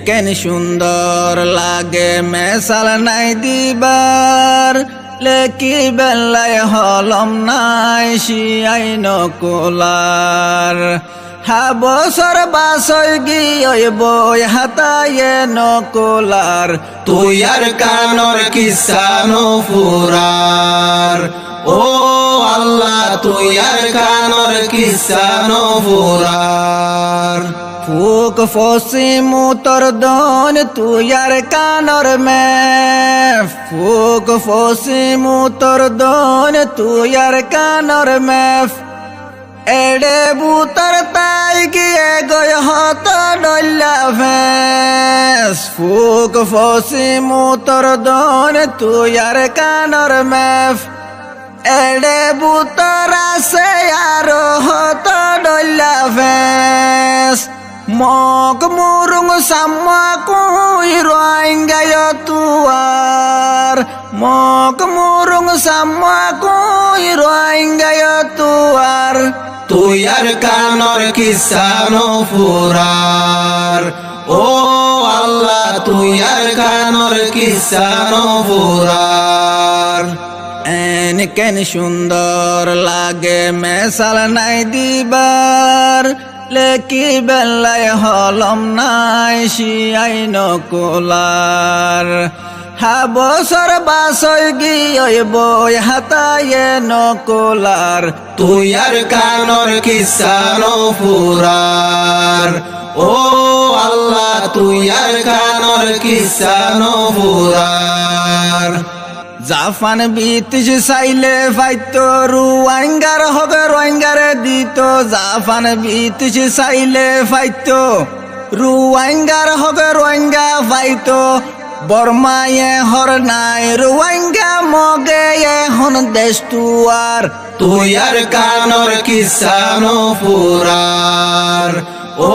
কেন সুন্দর লাগে মেসাল নাই দিবার, লেকি বেলায় হলম নাই শিয়াই নকুলার। বছর বাসই গিয়ে বই হাতায়ে নকুলার, তুই আর কানর কিসানো ফুরার। ও আল্লাহ তুই আর কানর কিসানো ফুরার। ফুক ফসিম উতর দন তুই আর কানর মে, ফুক ফসিম উতর দন তুই আর কানর মে। এড়ে বুতর তাই গিয়ে গয় হত ডল্লা ভেস, ফুক ফসিম উতর দন তুই আর কানর মে। এড়ে বুতর আছে আর হত ডল্লা ভেস, মক মুরুং সাম্মা কুই রোহিঙ্গায় তুয়ার, মক মুরুং সাম্মা কুই রোহিঙ্গায় তুয়ার। তুই আর কানর কিসানো ফুরার। ও আল্লাহ তুই আর কানর কিসানো ফুরার। কেন সুন্দর লাগে মেসাল নাই দিবার, লেকি বেলায় হলম নাই শিয়াই নকুলার। বছর বাসই গিয়ে বই হাতায়ে নকুলার, তুই আর কানর কিসানো ফুরার। ও আল্লাহ তুই আর কানর কিসানো ফুরার। জাফান বিতিস চাইলে ফাইতো রুয়াঙ্গার হবে রোহিঙ্গারে দিত, জাফান বিতিস চাইলে ফাইতো রুয়াঙ্গার হবে রোহিঙ্গা ফাইতো। বর্মায়ে হর নাই রোহিঙ্গা মগে এখন দেশ তুয়ার, তুই আর কানর কিসানো ফুরার। ও